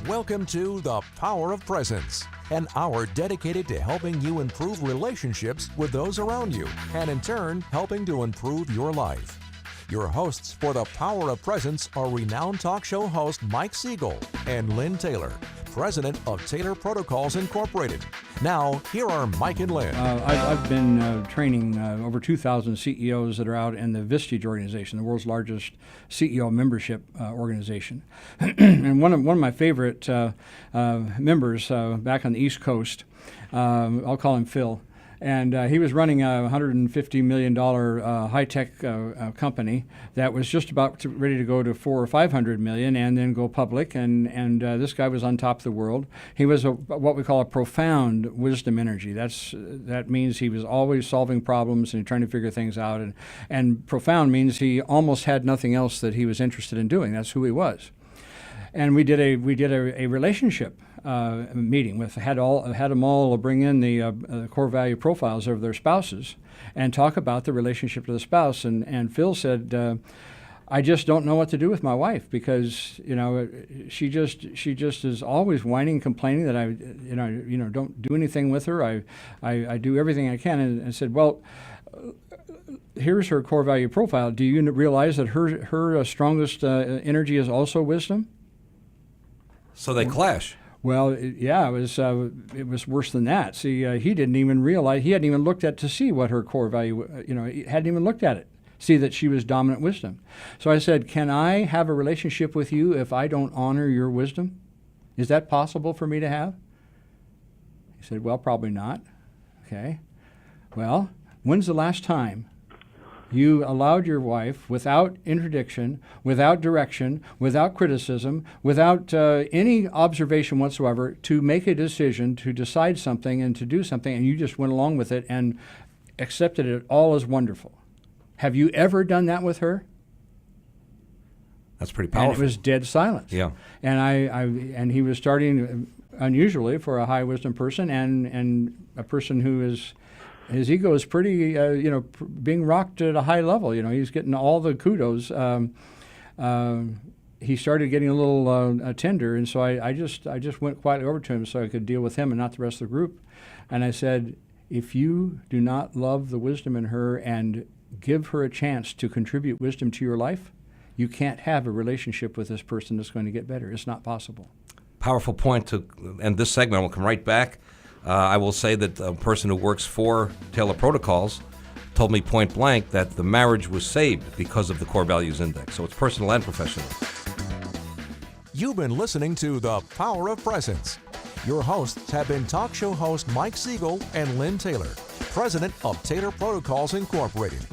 Welcome to The Power of Presence, an hour dedicated to helping you improve relationships with those around you, and in turn, helping to improve your life. Your hosts for The Power of Presence are renowned talk show host Mike Siegel and Lynn Taylor, president of Taylor Protocols Incorporated. Now, here are Mike and Lynn. I've been training over 2,000 CEOs that are out in the Vistage organization, the world's largest CEO membership organization. And one of my favorite members back on the East Coast, I'll call him Phil. And he was running a $150 million high-tech company that was just about ready to go to $400 or $500 million and then go public. And this guy was on top of the world. He was what we call a profound wisdom energy. That means he was always solving problems and trying to figure things out. And profound means he almost had nothing else that he was interested in doing. That's who he was. And we did a relationship meeting had them all bring in the core value profiles of their spouses and talk about the relationship to the spouse. And Phil said, I just don't know what to do with my wife because she just is always whining, complaining that I don't do anything with her. I do everything I can. And I said, well, here's her core value profile. Do you realize that her strongest energy is also wisdom? So they clash. Well, it was worse than that. See, he didn't even realize, he hadn't even looked at to see what her core value, he hadn't even looked at it, see that she was dominant wisdom. So I said, can I have a relationship with you if I don't honor your wisdom? Is that possible for me to have? He said, well, probably not. Okay. Well, when's the last time you allowed your wife, without interdiction, without direction, without criticism, without any observation whatsoever, to make a decision, to decide something and to do something, and you just went along with it and accepted it all as wonderful? Have you ever done that with her? That's pretty powerful. And it was dead silence. Yeah. And he was starting unusually for a high wisdom person and a person who is. His ego is pretty, being rocked at a high level. He's getting all the kudos. He started getting a little tender, and so I just went quietly over to him so I could deal with him and not the rest of the group. And I said, if you do not love the wisdom in her and give her a chance to contribute wisdom to your life, you can't have a relationship with this person that's going to get better. It's not possible. Powerful point to end this segment. We'll come right back. I will say that a person who works for Taylor Protocols told me point blank that the marriage was saved because of the core values index. So it's personal and professional. You've been listening to The Power of Presence. Your hosts have been talk show host Mike Siegel and Lynn Taylor, president of Taylor Protocols Incorporated.